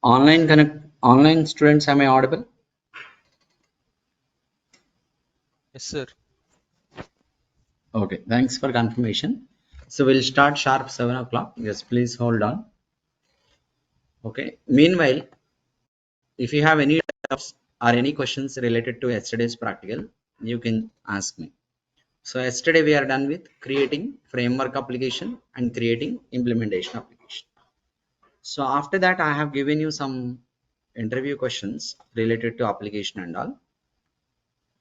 Online students, am I audible? Yes, sir. Okay, thanks for confirmation. So we'll start sharp 7 o'clock. Yes, please hold on. Okay. Meanwhile, if you have any doubts or any questions related to yesterday's practical, you can ask me. So yesterday we are done with creating framework application and creating implementation application. So after that, I have given you some interview questions related to application and all.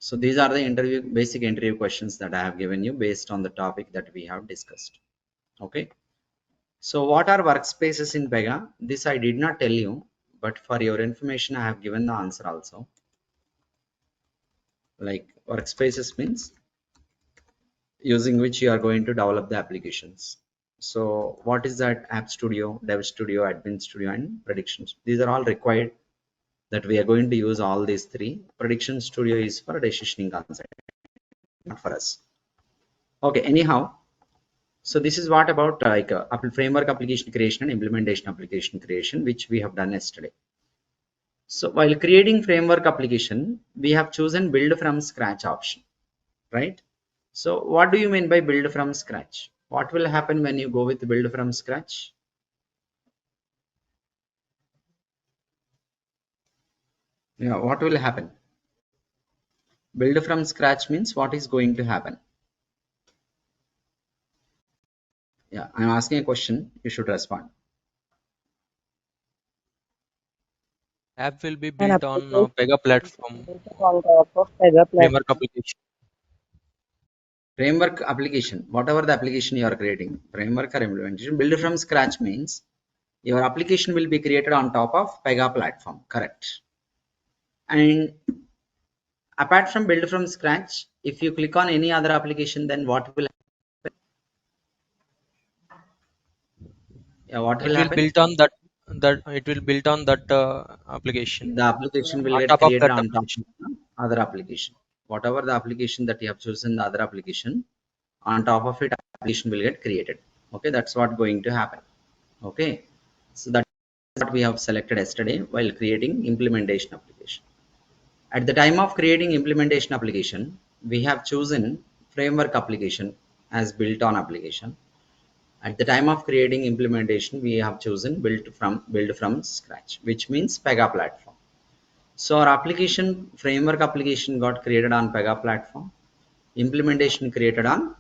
So these are the basic interview questions that I have given you based on the topic that we have discussed. Okay. So what are workspaces in PEGA? This I did not tell you, but for your information, I have given the answer also. Like workspaces means using which you are going to develop the applications. So what is that? App Studio, Dev Studio, Admin Studio, and Predictions. These are all required that we are going to use all these three. Prediction Studio is for decisioning concept, not for us. Okay, anyhow, so this is what about like framework application creation and implementation application creation, which we have done yesterday. So while creating framework application, we have chosen build from scratch option, right? So what do you mean by build from scratch? What will happen when you go with build from scratch? Yeah, what will happen? Build from scratch means what is going to happen? Yeah, I'm asking a question. You should respond. App will be An built on application PEGA platform built on top of PEGA framework platform. application. Framework application, whatever the application you are creating, framework or implementation, build from scratch means your application will be created on top of PEGA platform, correct? And apart from build from scratch, if you click on any other application, then what will happen? Yeah, what will It will happen? built on that it will built on that application The application will on get top of created that on top application. of the other application. Whatever the application that you have chosen, the other application, on top of it, application will get created. Okay, that's what going to happen. Okay, so that's what we have selected yesterday while creating implementation application. At the time of creating implementation application, we have chosen framework application as built on application. At the time of creating implementation, we have chosen build from scratch, which means PEGA platform. So our application framework application got created on PEGA platform, implementation created on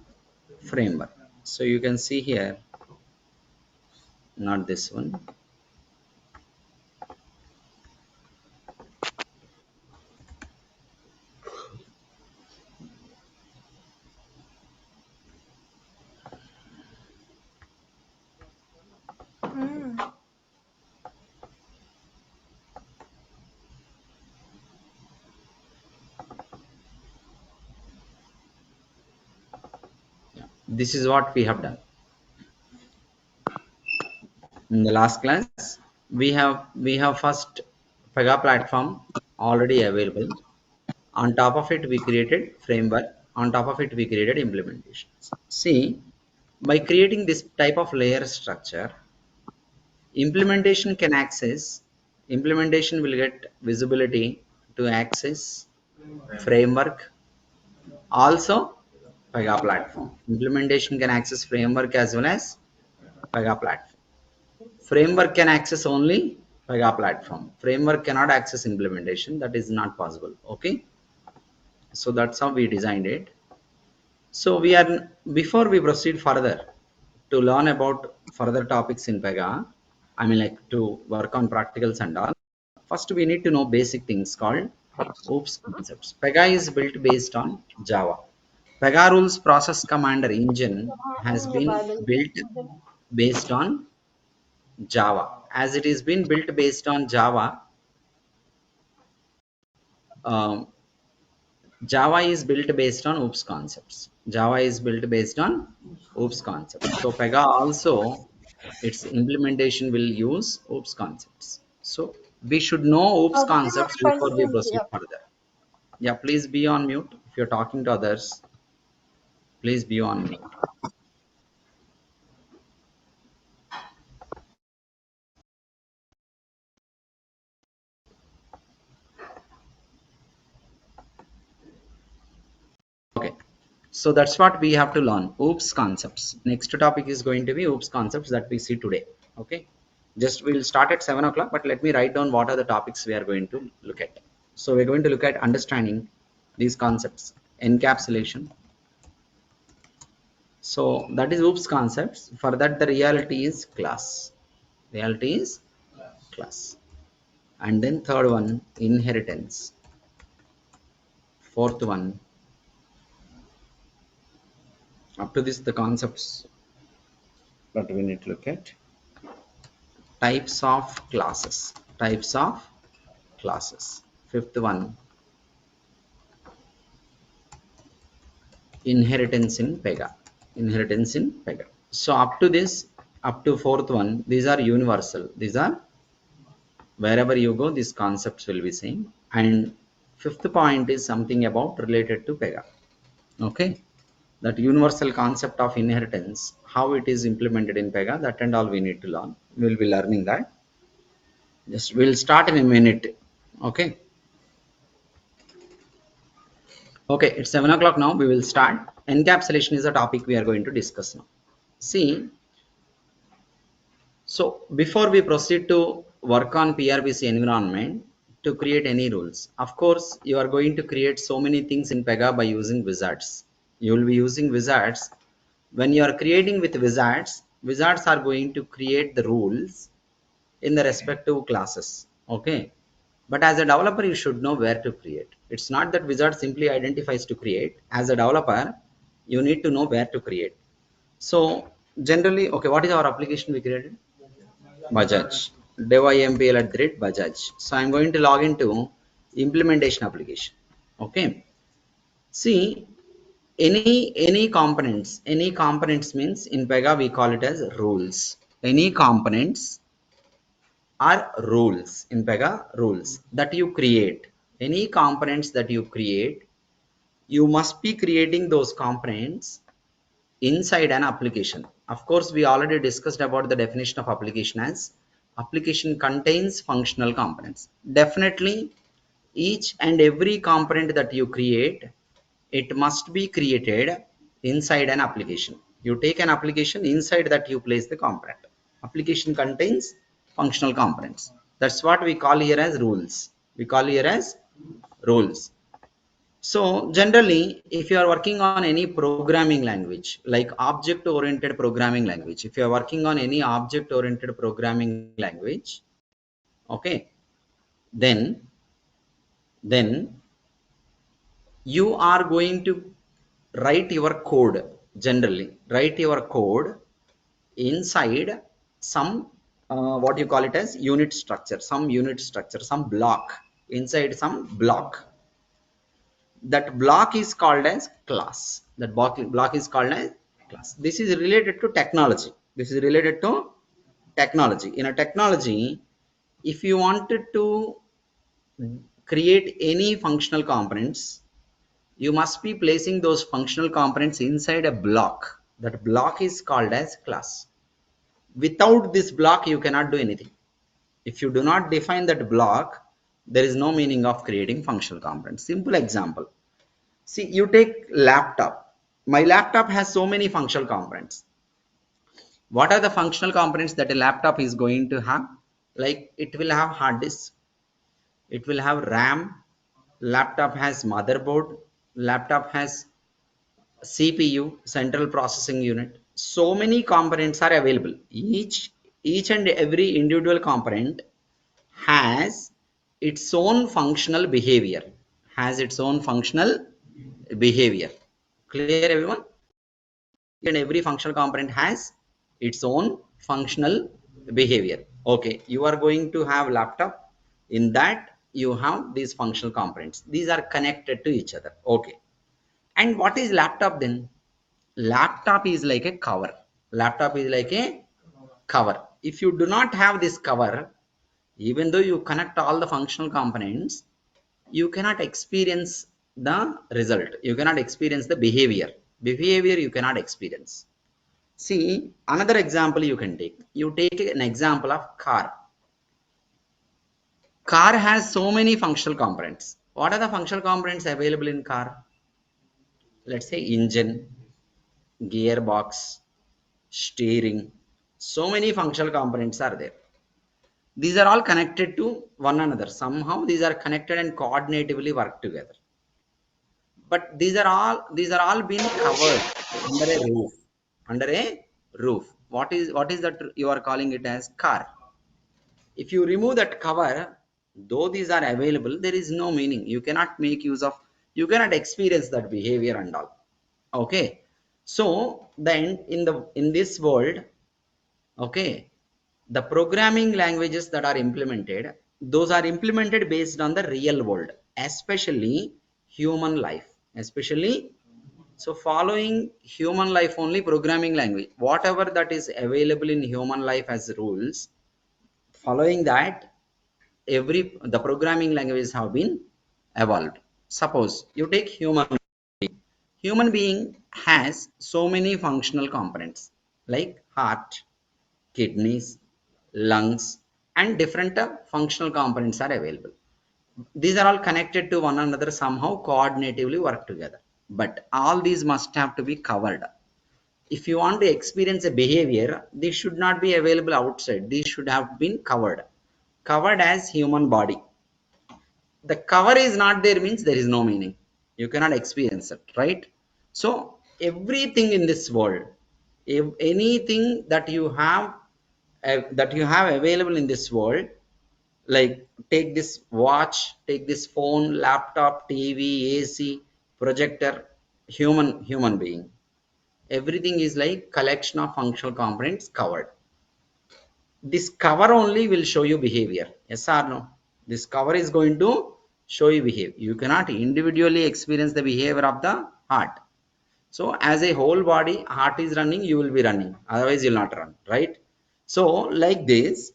framework. So you can see here, not this one. Yeah. This is what we have done. In the last class, we have first PEGA platform already available. On top of it, we created framework. On top of it, we created implementations. See, by creating this type of layer structure, implementation will get visibility to access framework, also PEGA platform. Implementation can access framework as well as PEGA platform. Framework can access only PEGA platform. Framework cannot access implementation. That is not possible. Okay. So that's how we designed it. So before we proceed further to learn about further topics in PEGA, I mean like to work on practicals and all, first we need to know basic things called OOPS concepts. PEGA is built based on Java. PEGA rules process commander engine has been built based on Java. As it is been built based on Java, um, Java is built based on OOPS concepts. Java is built based on OOPS concepts. So PEGA also, its implementation will use OOPS concepts. So we should know OOPS concepts before we proceed further. Yeah, please be on mute. If you're talking to others, please be on mute. So that's what we have to learn. Oops concepts. Next topic is going to be oops concepts that we see today. Okay. Just we'll start at 7 o'clock, but let me write down what are the topics we are going to look at. So we're going to look at understanding these concepts. Encapsulation. So that is oops concepts. For that the reality is class. Reality is class. And then third one, inheritance. Fourth one, up to this the concepts that we need to look at. Types of classes. Types of classes. Fifth one, inheritance in PEGA. Inheritance in PEGA. So up to this, up to fourth one, these are universal. These are wherever you go, these concepts will be same. And fifth point is something about related to PEGA. Okay. That universal concept of inheritance, how it is implemented in PEGA, that and all we need to learn. We'll be learning that. Just we'll start in a minute. Okay. Okay, it's 7 o'clock now. We will start. Encapsulation is a topic we are going to discuss now. See, so before we proceed to work on PRPC environment to create any rules, of course, you are going to create so many things in PEGA by using wizards. You will be using wizards. When you are creating with wizards, wizards are going to create the rules in the respective classes. Okay. But as a developer, you should know where to create. It's not that wizard simply identifies to create. As a developer, you need to know where to create. So generally, okay, what is our application we created? Bajaj. devimpl at the rate Bajaj. So I'm going to log into implementation application. Okay. See, any components means in PEGA we call it as rules. Any components are rules in PEGA, rules that you create. Any components that you create, you must be creating those components inside an application. Of course, we already discussed about the definition of application as application contains functional components. Definitely, each and every component that you create, it must be created inside an application. You take an application, inside that you place the component. Application contains functional components. That's what we call here as rules. We call here as rules. So generally, if you are working on any programming language, like object-oriented programming language, if you are working on any object-oriented programming language, okay, then you are going to write your code. Generally write your code inside some what you call it as unit structure, some block, inside some block. That block is called as class. That block is called as class. This is related to technology. This is related to technology. In a technology, if you wanted to create any functional components, you must be placing those functional components inside a block. That block is called as class. Without this block, you cannot do anything. If you do not define that block, there is no meaning of creating functional components. Simple example. See, you take laptop. My laptop has so many functional components. What are the functional components that a laptop is going to have? Like it will have hard disk, it will have RAM, laptop has motherboard, laptop has CPU, central processing unit. So many components are available. Each and every individual component has its own functional behavior. Has its own functional behavior. Clear, everyone? And every functional component has its own functional behavior. Okay, you are going to have laptop. In that, you have these functional components. These are connected to each other. Okay. And what is laptop then? Laptop is like a cover. Laptop is like a cover. If you do not have this cover, even though you connect all the functional components, you cannot experience the result. You cannot experience the behavior. Behavior you cannot experience. See, another example you can take. You take an example of car. Car has so many functional components. What are the functional components available in car? let's say engine, gearbox, steering. So many functional components are there. These are all connected to one another. Somehow these are connected and coordinatively work together. But these are all being covered under a roof. Under a roof. What is that you are calling it as car? If you remove that cover, though these are available, there is no meaning. You cannot make use of, you cannot experience that behavior and all. Okay. So then in this world, okay, the programming languages that are implemented, those are implemented based on the real world, especially human life, especially so following human life only programming language, whatever that is available in human life as rules, following that, the programming languages have been evolved. Suppose you take human being has so many functional components like heart, kidneys, lungs, and different functional components are available. These are all connected to one another, somehow coordinatively work together. But all these must have to be covered. If you want to experience a behavior, this should not be available outside. These should have been covered. Covered as human body. The cover is not there means there is no meaning. You cannot experience it, right? So everything in this world, if anything that you have available in this world, like take this watch, take this phone, laptop, TV, AC, projector, human being, everything is like collection of functional components covered. This cover only will show you behavior, yes or no? This cover is going to show you behavior. You cannot individually experience the behavior of the heart. So as a whole body, heart is running, you will be running, otherwise you will not run, right? So like this,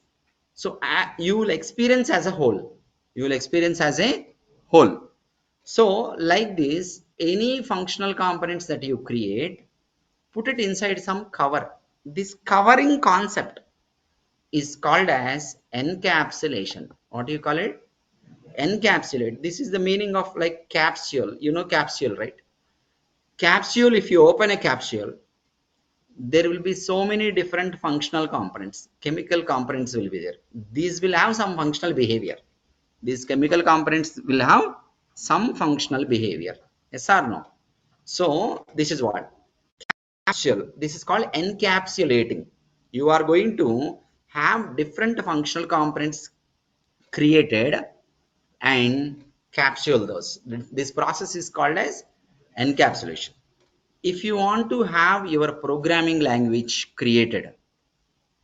so you will experience as a whole, you will experience as a whole. So like this, any functional components that you create, put it inside some cover. This covering concept is called as encapsulation. What do you call it? Encapsulate. This is the meaning of like capsule. You know capsule, right? Capsule, if you open a capsule, there will be so many different functional components. Chemical components will be there. These will have some functional behavior. These chemical components will have some functional behavior. Yes or no? So this is what? Capsule. This is called encapsulating. You are going to have different functional components created and capsule those. This process is called as encapsulation. If you want to have your programming language created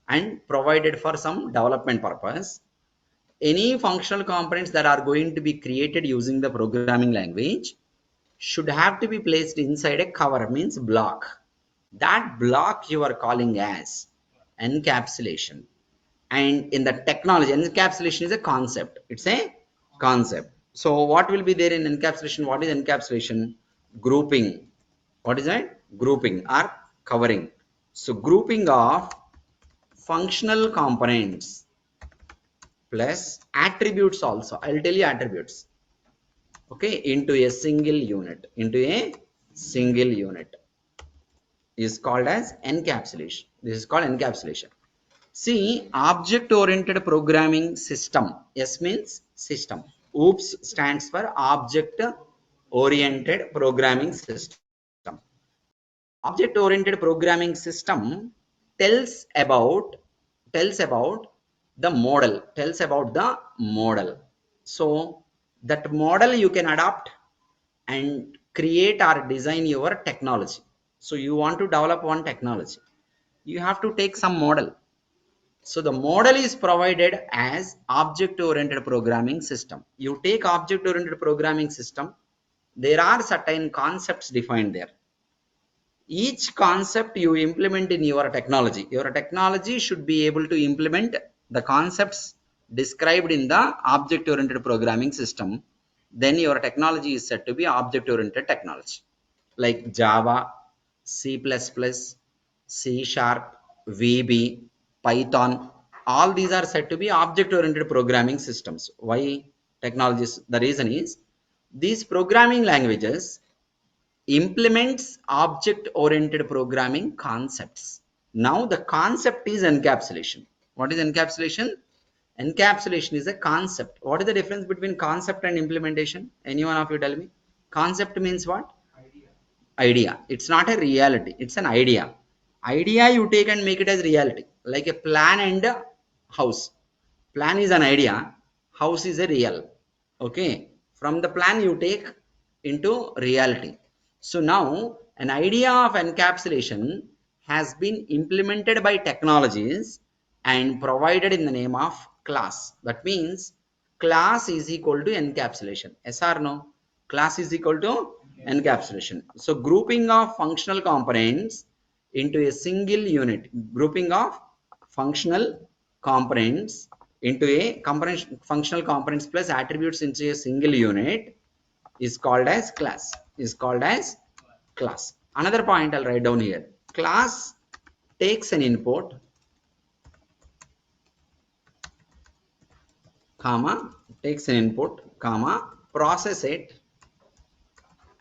and provided for some development purpose, any functional components that are going to be created using the programming language should have to be placed inside a cover, means block. That block you are calling as encapsulation. And in the technology, encapsulation is a concept. It's a concept. So what will be there in encapsulation? What is encapsulation? Grouping. What is that? Grouping or covering. So grouping of functional components plus attributes also. I'll tell you attributes. Okay, into a single unit. Into a single unit is called as encapsulation. This is called encapsulation. See, object-oriented programming system. S means system. OOPS stands for object-oriented programming system. Object-oriented programming system tells about the model. So that model you can adopt and create or design your technology. So you want to develop one technology, you have to take some model. So the model is provided as object-oriented programming system. You take object-oriented programming system, there are certain concepts defined there. Each concept you implement in your technology should be able to implement the concepts described in the object-oriented programming system. Then your technology is said to be object-oriented technology, like Java, C++, C Sharp, VB, Python. All these are said to be object-oriented programming systems. Why technologies? The reason is these programming languages implements object oriented programming concepts. Now the concept is encapsulation. What is encapsulation? Encapsulation is a concept. What is the difference between concept and implementation? Any one of you tell me. Concept means what? Idea. It's not a reality, it's an idea. Idea you take and make it as reality, like a plan and a house. Plan is an idea, house is a real. Okay, from the plan you take into reality. So now an idea of encapsulation has been implemented by technologies and provided in the name of class. That means class is equal to encapsulation. Yes or no? Class is equal to encapsulation. So grouping of functional components into a single unit, grouping of functional components into a functional components plus attributes into a single unit is called as class. Is called as class. Another point I'll write down here. Class takes an input, comma, takes an input, comma, process it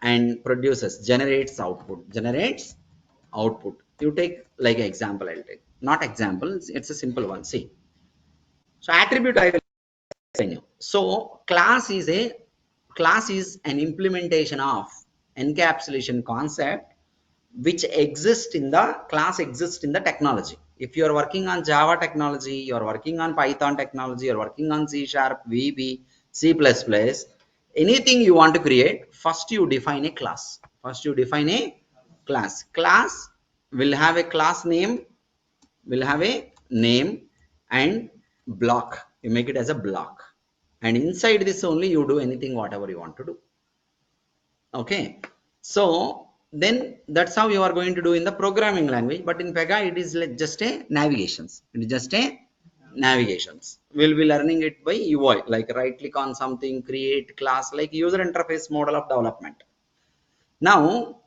and produces, generates output. You take like example, I'll take not example, it's a simple one. See, so attribute I will explain you. So class is an implementation of encapsulation concept which exists in the class, exists in the technology. If you are working on Java technology, you are working on Python technology, you are working on C sharp, VB, C++, anything you want to create, first you define a class. First you define a class. Class will have a class name, will have a name and block. You make it as a block, and inside this only you do anything whatever you want to do. Okay, so then that's how you are going to do in the programming language. But in PEGA it is like just a navigations. It is just a navigations. We'll be learning it by UI, like right click on something, create class, like user interface model of development. Now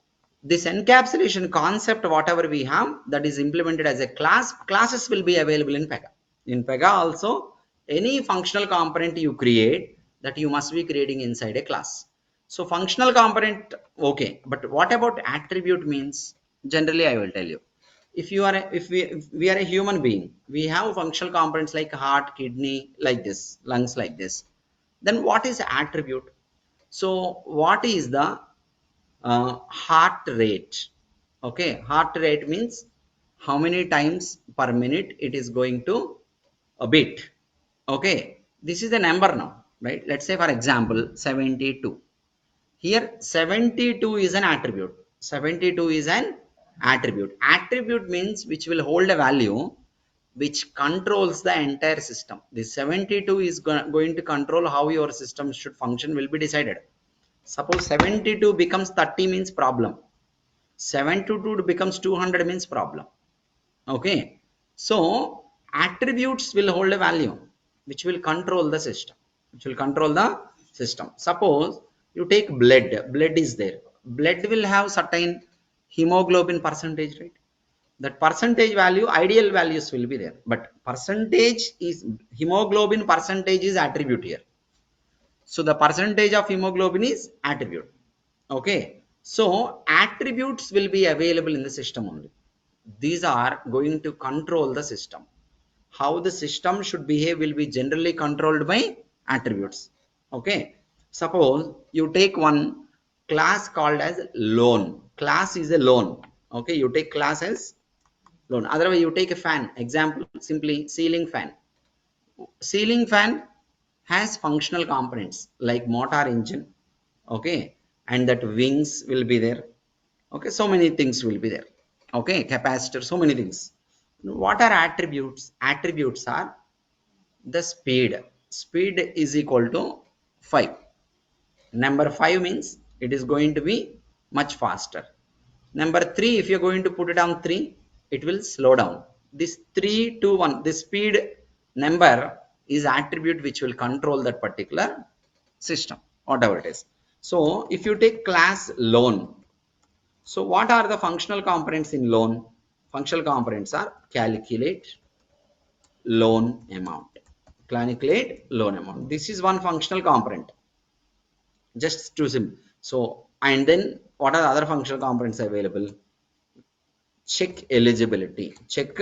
this encapsulation concept whatever we have, that is implemented as a class. Classes will be available in PEGA. In PEGA also, any functional component you create, that you must be creating inside a class. So functional component, okay, but what about attribute means? Generally I will tell you, if you are if we are a human being, we have functional components like heart, kidney, like this, lungs, like this. Then what is attribute? So what is the heart rate? Okay, heart rate means how many times per minute it is going to a beat. Okay, this is the number now, right? Let's say for example 72. Here 72 is an attribute. 72 is an attribute. Attribute means which will hold a value which controls the entire system. This 72 is going to control how your system should function, will be decided. Suppose 72 becomes 30 means problem. 72 becomes 200 means problem. Okay, so attributes will hold a value which will control the system, which will control the system. Suppose you take blood. Blood is there. Blood will have certain hemoglobin percentage, right? That percentage value, ideal values will be there, but percentage is, hemoglobin percentage is attribute here. So the percentage of hemoglobin is attribute. Okay, so attributes will be available in the system only. These are going to control the system. How the system should behave will be generally controlled by attributes. Okay, suppose you take one class called as loan. Class is a loan. Okay, you take class as loan. Otherwise you take a fan, example simply ceiling fan. Ceiling fan has functional components like motor engine, okay, and that wings will be there. Okay, so many things will be there. Okay, capacitor, so many things. What are attributes? Attributes are the speed. Speed is equal to 5. Number 5 means it is going to be much faster. Number 3, if you're going to put it on 3, it will slow down. This 3 to 1, this speed number is attribute which will control that particular system, whatever it is. So if you take class loan, so what are the functional components in loan? Functional components are calculate loan amount. Calculate loan amount. This is one functional component. Just to sim. So And then what are the other functional components available? Check eligibility. Check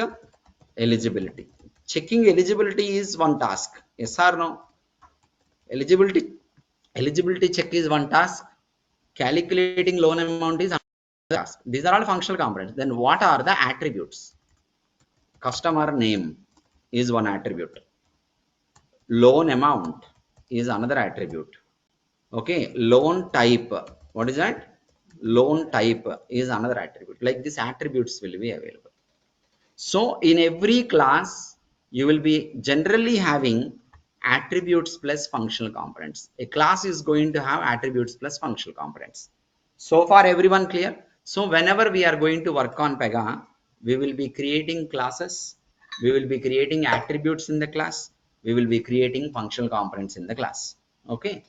eligibility. Checking eligibility is one task. Yes or no? Eligibility check is one task. Calculating loan amount is another task. These are all functional components. Then what are the attributes? Customer name is one attribute. Loan amount is another attribute. Okay, loan type. What is that? Loan type is another attribute. Like these attributes will be available. So in every class, you will be generally having attributes plus functional components. A class is going to have attributes plus functional components. So far, everyone clear? So whenever we are going to work on PEGA, we will be creating classes. We will be creating attributes in the class. We will be creating functional components in the class. Okay.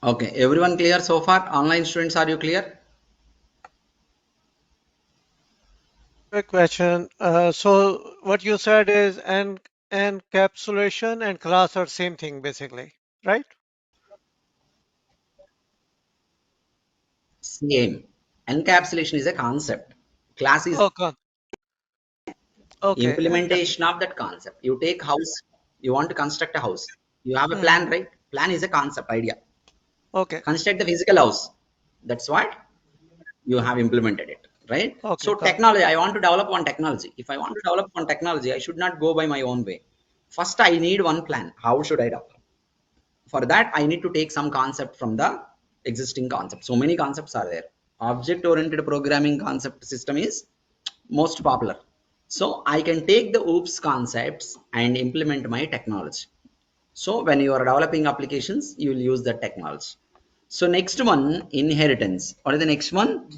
Okay. Everyone clear so far? Online students, are you clear? Quick question. So what you said is encapsulation and class are same thing basically, right? Same. Encapsulation is a concept. Class is Okay. Okay. implementation of that concept. You take house, you want to construct a house. You have a Mhm. plan, right? Plan is a concept idea. Okay. Construct the physical house. That's what you have implemented it, right? Okay. So Got it. technology, I want to develop one technology. If I want to develop one technology, I should not go by my own way. First, I need one plan. How should I develop? For that, I need to take some concept from the existing concept. So many concepts are there. Object oriented programming concept system is most popular. So I can take the OOPS concepts and implement my technology. So when you are developing applications, you will use the technology. So next one, inheritance. What is the next one?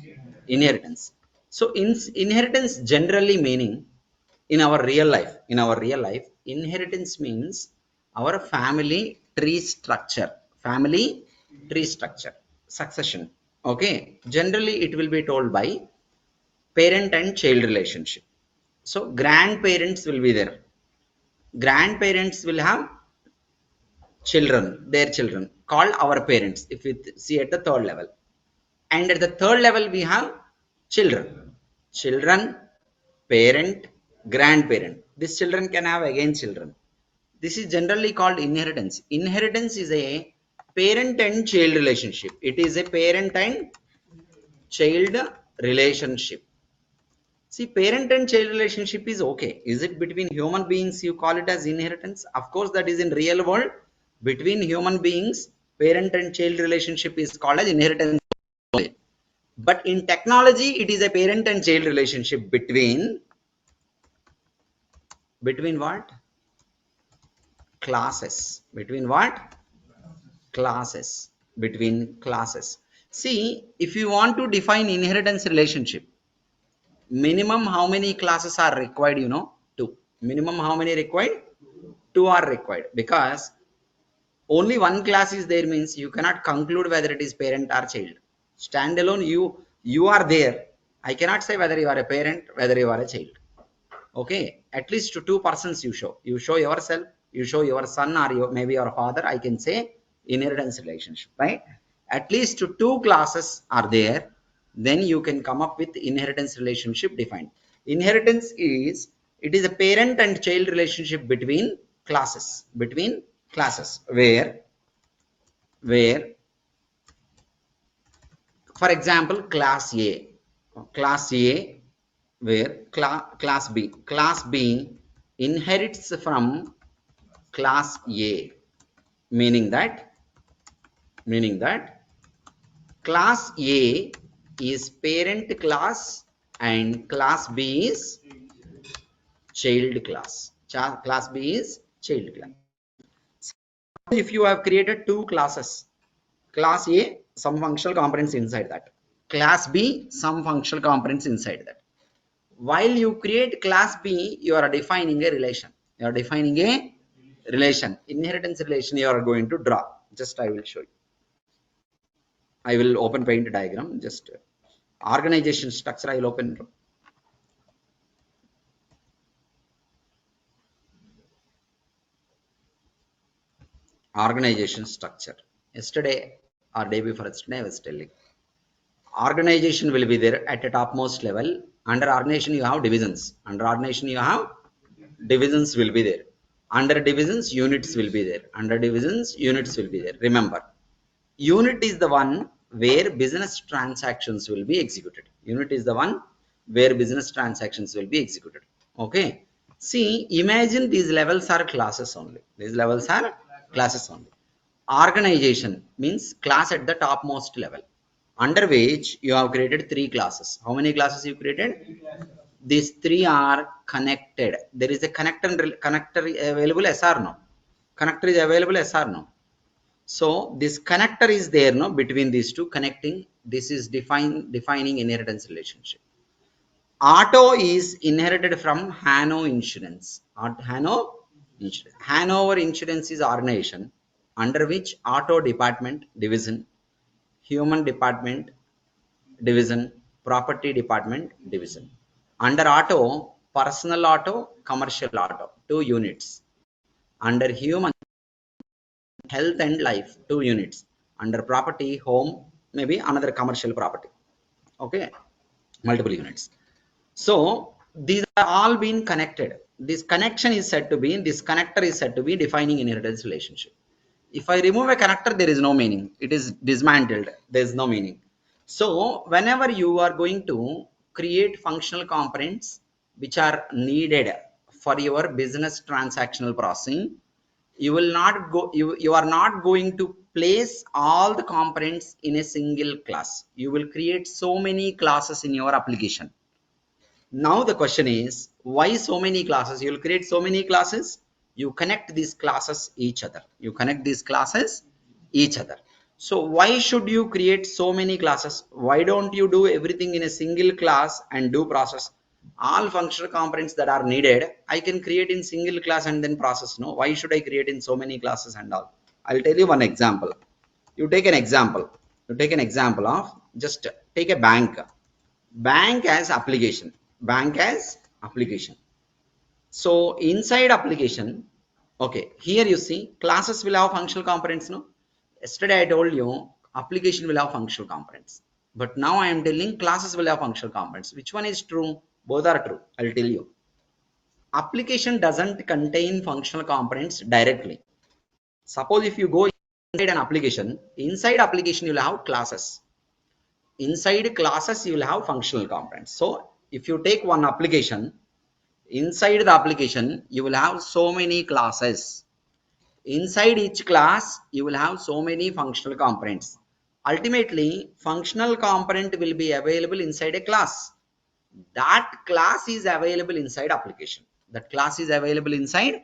Inheritance. So inheritance generally meaning in our real life, inheritance means our family tree structure, succession. Okay. Generally, it will be told by parent and child relationship. So grandparents will be there. Grandparents will have children, their children, called our parents, if we see at the third level. And at the third level, we have children. Children, parent, grandparent. These children can have again children. This is generally called inheritance. Inheritance is a parent and child relationship. It is a parent and child relationship. See, parent and child relationship is okay. Is it between human beings? You call it as inheritance? Of course, that is in real world. Between human beings, parent and child relationship is called as inheritance only. But in technology, it is a parent and child relationship between what? Classes. Between what? Classes. Between classes. See, if you want to define inheritance relationship, minimum how many classes are required? Two. Minimum how many required? Two are required, because only one class is there means you cannot conclude whether it is parent or child. Standalone, you are there. I cannot say whether you are a parent, whether you are a child. Okay, at least to two persons you show yourself, you show your son, or maybe your father. I can say inheritance relationship, right? At least to two classes are there, then you can come up with inheritance relationship defined. Inheritance is, it is a parent and child relationship between classes where for example, class a where class b inherits from class a, meaning that class a is parent class and class b is child class. Class b is child class. If you have created two classes, class a, some functional components inside that, class b, some functional components inside that. While you create class b, you are defining a relation. Inheritance relation you are going to draw. Just I will show you. I will open paint diagram. Just Organization structure I will open. Organization structure. Yesterday or day before yesterday I was telling. Organization will be there at the topmost level. Under organization you have divisions. Under organization you have divisions will be there. Under divisions units will be there. Under divisions units will be there. Remember, unit is the one where business transactions will be executed. Unit is the one where business transactions will be executed. Okay. See, imagine these levels are classes only. These levels are classes only. Organization means class at the topmost level, under which you have created three classes. How many classes you created? These three are connected. There is a connector available, yes or no? Connector is available, yes or no? So this connector is there, no, between these two connecting. This is defining inheritance relationship. Auto is inherited from Hano Insurance. Hanover Insurance is organization under which auto department division, human department division, property department division. Under auto, personal auto, commercial auto, two units. Under human, health and life, two units. Under property, home, maybe another commercial property. Okay, multiple units. So these are all being connected. This connection is said to be, this connector is said to be defining inheritance relationship. If I remove a connector, there is no meaning. It is dismantled. There is no meaning. So whenever you are going to create functional components which are needed for your business transactional processing, you will not go, you are not going to place all the components in a single class. You will create so many classes in your application. Now the question is, why so many classes? You will create so many classes. You connect these classes each other. You connect these classes each other. So why should you create so many classes? Why don't you do everything in a single class and do process? All functional components that are needed, I can create in single class and then process. No, why should I create in so many classes and all? I'll tell you one example. You take an example. You take an example of, just take a bank. Bank as application. Bank as application. So inside application, okay, here you see classes will have functional components. No, yesterday I told you application will have functional components, but now I am telling classes will have functional components. Which one is true? Both are true. I'll tell you. Application doesn't contain functional components directly. Suppose if you go inside an application, inside application you'll have classes. Inside classes you will have functional components. So if you take one application, inside the application you will have so many classes. Inside each class you will have so many functional components. Ultimately functional component will be available inside a class. That class is available inside application. That class is available inside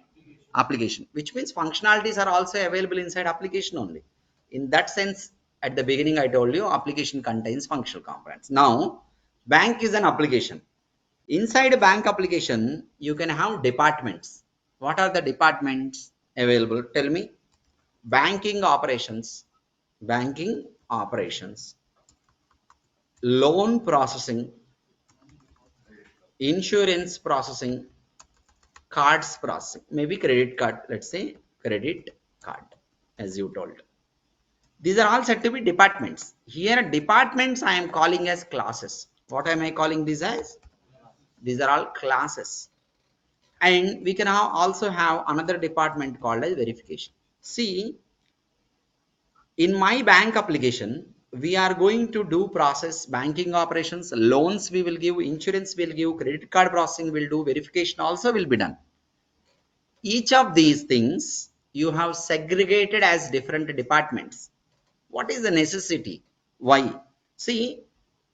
application, which means functionalities are also available inside application only. In that sense, at the beginning I told you application contains functional components. Now bank is an application. Inside a bank application you can have departments. What are the departments available? Tell me. Banking operations, banking operations, loan processing, insurance processing, cards processing, maybe credit card, let's say credit card, as you told. These are all said to be departments. Here departments I am calling as classes. What am I calling these as? These are all classes. And we can also have another department called as verification. See, in my bank application, we are going to do process banking operations, loans we will give, insurance will give, credit card processing will do, verification also will be done. Each of these things you have segregated as different departments. What is the necessity? Why? See,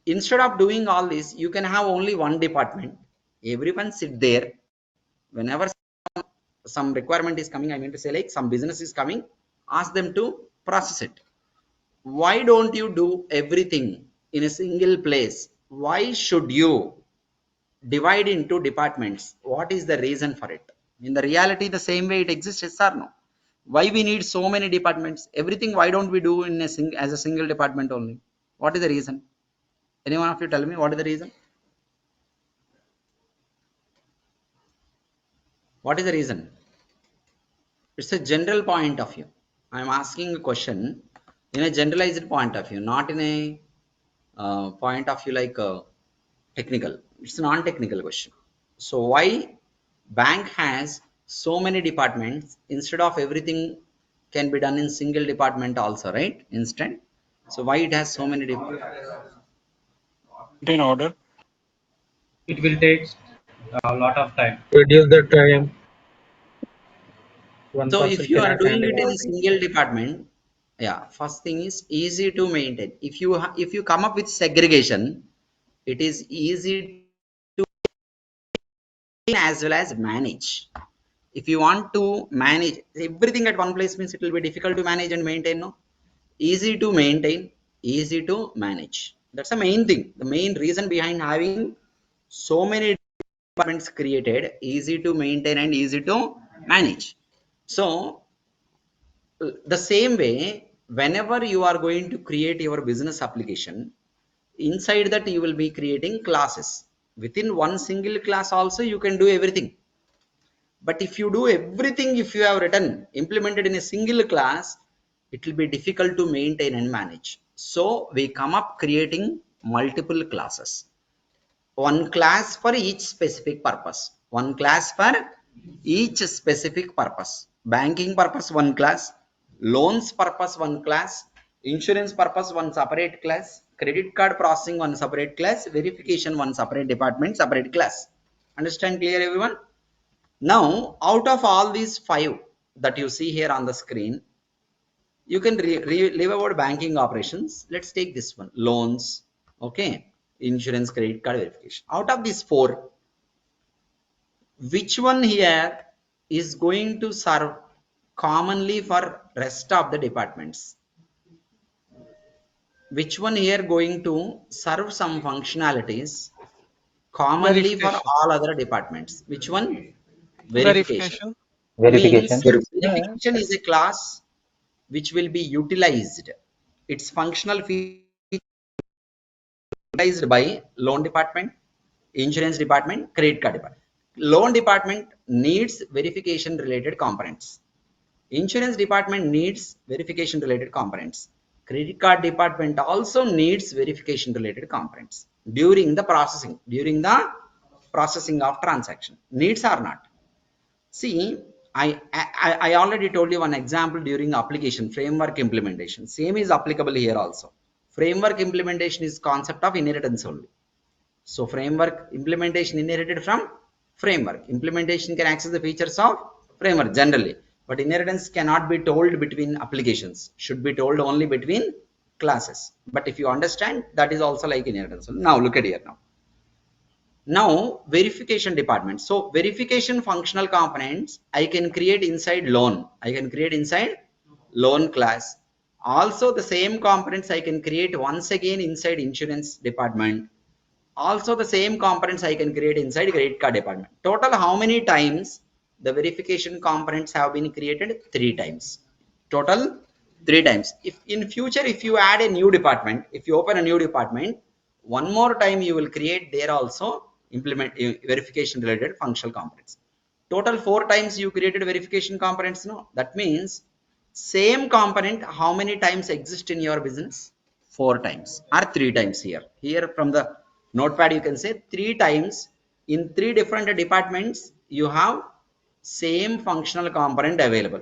instead of doing all this, you can have only one department. Everyone sit there. Whenever some requirement is coming, I mean to say like some business is coming, ask them to process it. Why don't you do everything in a single place? Why should you divide into departments? What is the reason for it? In the reality, the same way it exists, yes or no? Why we need so many departments? Everything, why don't we do in as a single department only? What is the reason? Any one of you tell me what is the reason? What is the reason? It's a general point of view. I am asking a question in a generalized point of view, not in a point of view like technical. It's a non-technical question. So why bank has so many departments instead of everything can be done in single department also, right? Instant. So why it has so many departments? In order. It will take a lot of time. Reduce the time one So if person you are cannot doing handle it in a everything. single department, yeah, first thing is easy to maintain. If you come up with segregation, it is easy to maintain as well as manage. If you want to manage everything at one place means it will be difficult to manage and maintain. No, easy to maintain, easy to manage. That's the main thing. The main reason behind having so many departments created, easy to maintain and easy to manage. So the same way, whenever you are going to create your business application, inside that you will be creating classes. Within one single class also you can do everything. But if you do everything, if you have written, implemented in a single class, it will be difficult to maintain and manage. So we come up creating multiple classes. One class for each specific purpose. One class for each specific purpose. Banking purpose, one class. Loans purpose, one class. Insurance purpose, one separate class. Credit card processing, one separate class. Verification, one separate department, separate class. Understand clear, everyone? Now, out of all these 5 that you see here on the screen, you can leave about banking operations. Let's take this one, loans, okay, insurance, credit card, verification. Out of these 4, which one here is going to serve commonly for rest of the departments? Which one here going to serve some functionalities commonly for Verification. all other departments? Which one? Verification. Verification. Means Verification. verification is a class which will be utilized. Its functional feature utilized by loan department, insurance department, credit card department. Loan department needs verification related components. Insurance department needs verification related components. Credit card department also needs verification related components during the processing of transaction. Needs or not? See, I already told you one example during application framework implementation. Same is applicable here also. Framework implementation is concept of inheritance only. So framework implementation inherited from framework. Implementation can access the features of framework generally, but inheritance cannot be told between applications. Should be told only between classes. But if you understand, that is also like inheritance. Now look at here now. Now verification department. So verification functional components I can create inside loan. I can create inside loan class. Also the same components I can create once again inside insurance department. Also the same components I can create inside credit card department. Total how many times the verification components have been created? 3 times. Total 3 times. If in future if you add a new department, if you open a new department, one more time you will create there also implement verification related functional components. Total 4 times you created verification components. No, that means same component how many times exist in your business? 4 times or 3 times here. Here from the notepad you can say 3 times in 3 different departments you have same functional component available.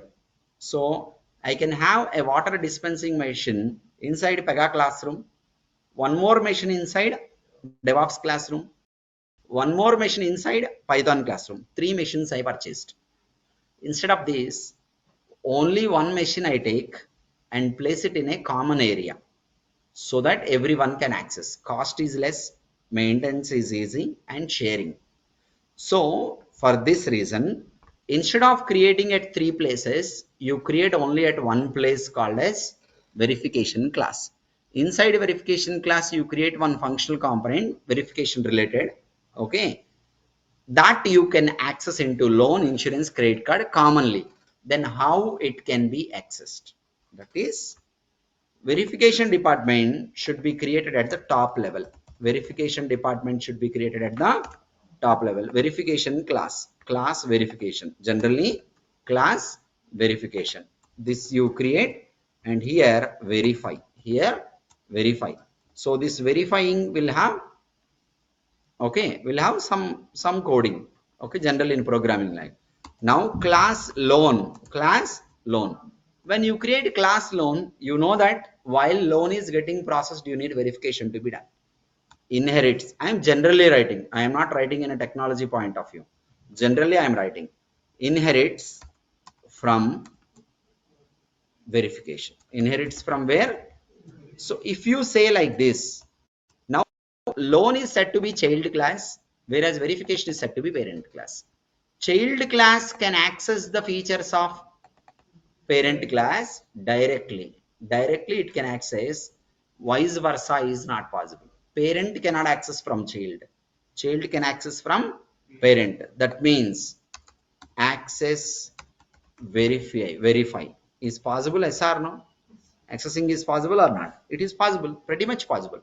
So I can have a water dispensing machine inside PEGA classroom, one more machine inside DevOps classroom, one more machine inside Python classroom. 3 machines I purchased. Instead of this, only one machine I take and place it in a common area so that everyone can access. Cost is less, maintenance is easy, and sharing. So for this reason, instead of creating at 3 places, you create only at one place called as verification class. Inside verification class, you create one functional component, verification related. Okay, that you can access into loan, insurance, credit card commonly. Then how it can be accessed? That is verification department should be created at the top level. verification department should be created at the top level. Verification class verification, generally class verification. This you create, and here verify. So this verifying will have, okay, will have some coding, okay, generally in programming like. Now class loan. When you create class loan, you know that while loan is getting processed, you need verification to be done. Inherits, I am generally writing, I am not writing in a technology point of view, generally I am writing inherits from verification. Inherits from where? So if you say like this, now loan is said to be child class, whereas verification is said to be parent class. Child class can access the features of parent class directly. Directly it can access, vice versa is not possible. Parent cannot access from child. Child can access from parent. That means access verify is possible, yes or no? Accessing is possible or not? It is possible, pretty much possible.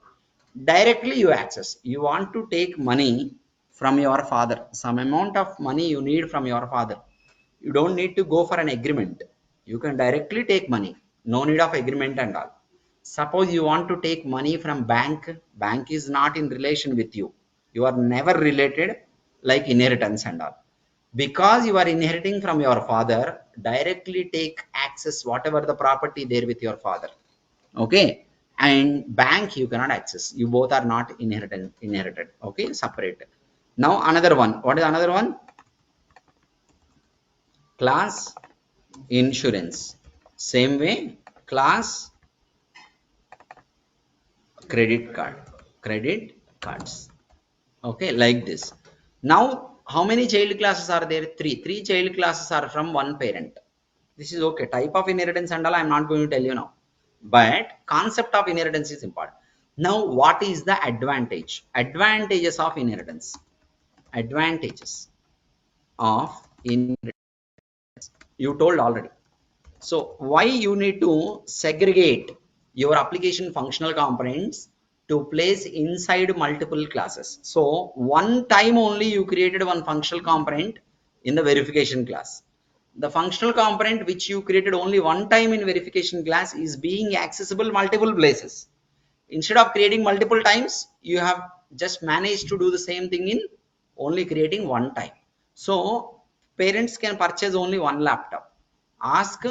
Directly you access. You want to take money from your father, some amount of money you need from your father. You don't need to go for an agreement. You can directly take money. No need of agreement and all. Suppose you want to take money from bank. Bank is not in relation with you. You are never related like inheritance and all. Because you are inheriting from your father, directly take access whatever the property there with your father. Okay. And bank you cannot access. You both are not inherited. Okay. Separate. Now another one. What is another one? Class insurance. Same way, class credit cards. Okay, like this. Now how many child classes are there? Three child classes are from one parent. This is okay. Type of inheritance and all I am not going to tell you now, but concept of inheritance is important. Now what is the advantages of inheritance? Advantages of inheritance, you told already. So why you need to segregate your application functional components to place inside multiple classes? So one time only you created one functional component in the verification class. The functional component which you created only one time in verification class is being accessible multiple places. Instead of creating multiple times, you have just managed to do the same thing in only creating one time. So parents can purchase only one laptop. Ask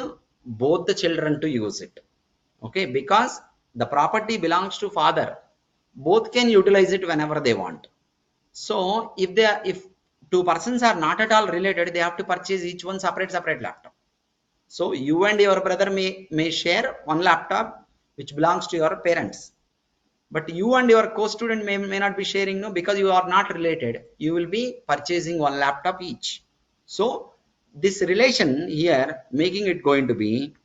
both the children to use it. Okay, because the property belongs to father. Both can utilize it whenever they want. So if two persons are not at all related, they have to purchase each one separate laptop. So you and your brother may share one laptop which belongs to your parents, but you and your co-student may not be sharing, no, because you are not related. You will be purchasing one laptop each. So this relation here, making it going to be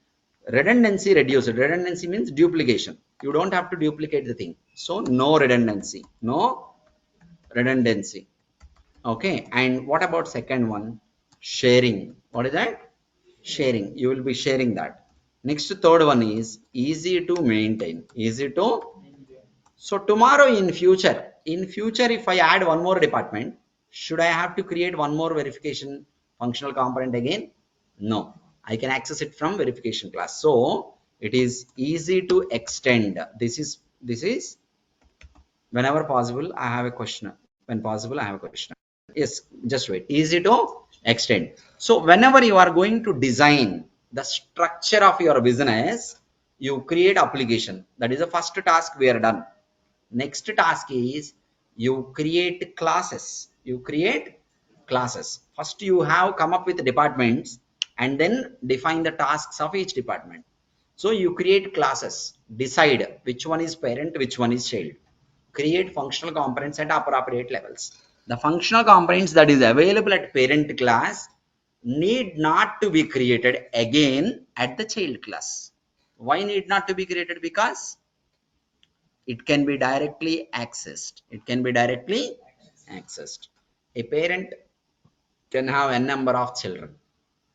redundancy reduced. Redundancy means duplication. You don't have to duplicate the thing. So no redundancy. Okay. And what about second one? Sharing. What is that? Sharing. You will be sharing that. Next, third one is easy to maintain. So tomorrow in future, if I add one more department, should I have to create one more verification functional component again? No, I can access it from verification class. So it is easy to extend. This is whenever possible. I have a question. When possible, I have a question. Yes, just wait. Easy to extend. So whenever you are going to design the structure of your business, you create application. That is the first task we are done. Next task is you create classes. First you have come up with departments and then define the tasks of each department. So you create classes, decide which one is parent, which one is child. Create functional components at appropriate levels. The functional components that is available at parent class need not to be created again at the child class. Why need not to be created? Because it can be directly accessed. A parent can have a number of children.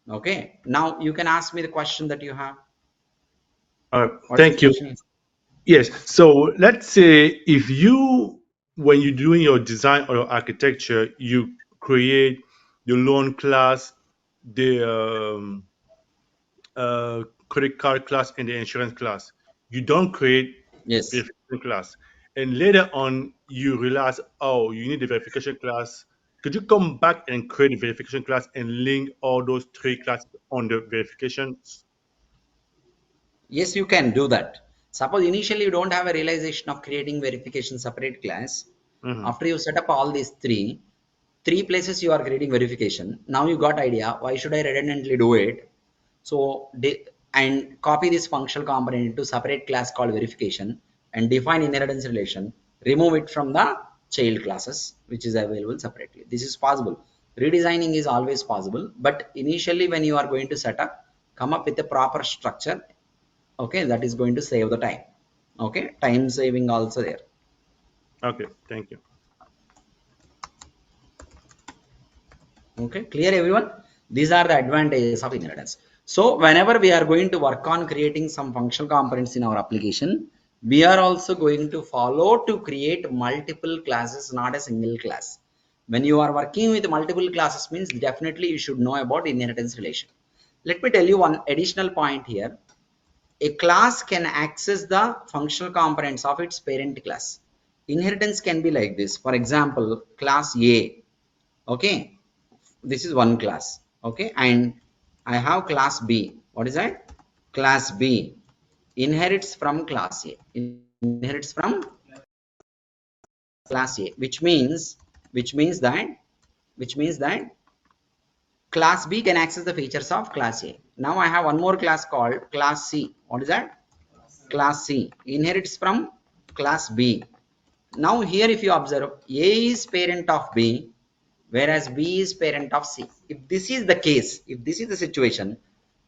Okay. Now you can ask me the question that you have. What's the Thank you. question? Yes. So let's say if you when you're doing your design or your architecture, you create the loan class, the credit card class, and the insurance class. You don't create Yes. verification class. And later on, you realize, oh, you need the verification class. Could you come back and create a verification class and link all those three classes on the verifications? Yes, you can do that. Suppose initially you don't have a realization of creating verification separate class. Mm-hmm. After you set up all these three places you are creating verification. Now you got idea, why should I redundantly do it? So and copy this functional component into separate class called verification and define inheritance relation. Remove it from the child classes which is available separately. This is possible. Redesigning is always possible, but initially when you are going to set up, come up with a proper structure. Okay, that is going to save the time. Okay, time saving also there. Okay, thank you. Okay, clear everyone? These are the advantages of inheritance. So whenever we are going to work on creating some functional components in our application, we are also going to follow to create multiple classes, not a single class. When you are working with multiple classes means definitely you should know about inheritance relation. Let me tell you one additional point here. A class can access the functional components of its parent class. Inheritance can be like this. For example, class A. Okay, this is one class. Okay, and I have class B. What is that? Class B inherits from class A, inherits from class A, which means that class B can access the features of class A. Now I have one more class called class C. What is that? Class C inherits from class B. Now here if you observe, A is parent of B, whereas B is parent of C. If this is the case, if this is the situation,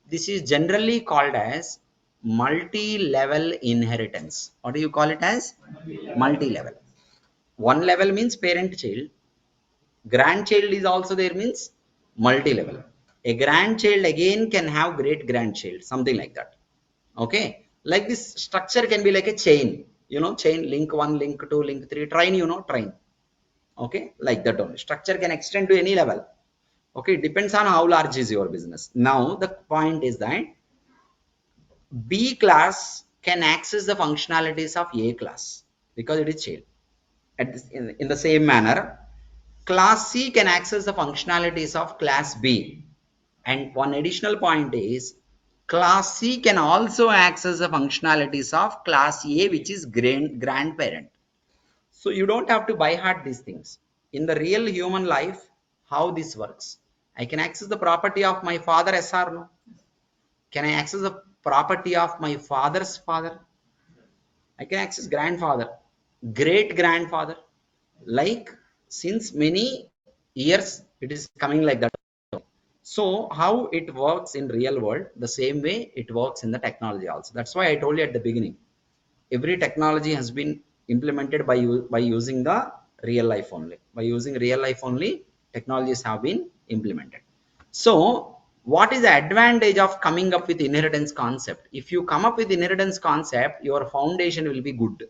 this is generally called as multi-level inheritance. What do you call it as? Multi-level. One level means parent child. Grandchild is also there means multi-level. A grandchild again can have great grandchild, something like that. Okay, like this structure can be like a chain. Chain, link 1, link 2, link 3. Train, train. Okay, like that only. Structure can extend to any level. Okay, it depends on how large is your business. Now the point is that B class can access the functionalities of A class because it is child. In the same manner, class C can access the functionalities of class B. And one additional point is class C can also access the functionalities of class A, which is grandparent. So you don't have to buy heart these things. In the real human life, how this works? I can access the property of my father, yes or no? Can I access the property of my father's father? I can access grandfather, great grandfather. Like since many years, it is coming like that. So how it works in real world, the same way it works in the technology also. That's why I told you at the beginning. Every technology has been implemented by using the real life only. By using real life only, technologies have been implemented. So what is the advantage of coming up with inheritance concept? If you come up with inheritance concept, your foundation will be good.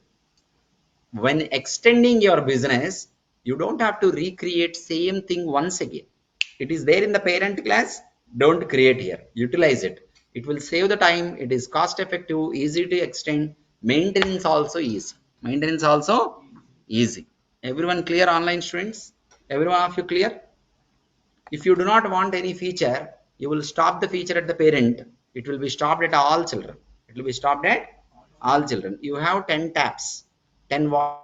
When extending your business, you don't have to recreate same thing once again. It is there in the parent class. Don't create here. Utilize it. It will save the time. It is cost effective, easy to extend. Maintenance also easy. Maintenance also easy. Everyone clear, online students? Every one of you clear? If you do not want any feature, you will stop the feature at the parent. It will be stopped at all children. It will be stopped at all children. You have 10 taps, 10 water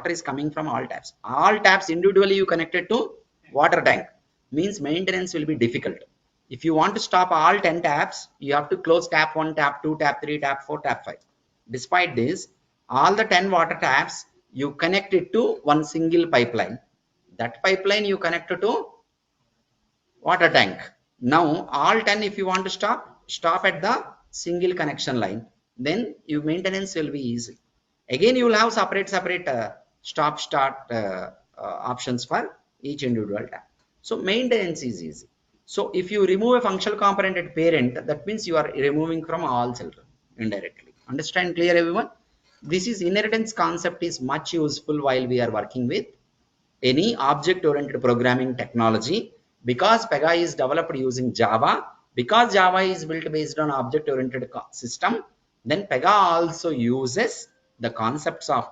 is coming from all taps. All taps individually you connected to water tank means maintenance will be difficult. If you want to stop all 10 taps, you have to close tap 1, tap 2, tap 3, tap 4, tap 5. Despite this, all the 10 water taps you connect it to one single pipeline. That pipeline you connect to water tank. Now all 10 if you want to stop at the single connection line, then your maintenance will be easy. Again you will have separate stop start options for each individual tab. So maintenance is easy. So if you remove a functional component at parent, that means you are removing from all children indirectly. Understand clear everyone? This is inheritance concept is much useful while we are working with any object-oriented programming technology, because PEGA is developed using Java. Because Java is built based on object-oriented system, then PEGA also uses the concepts of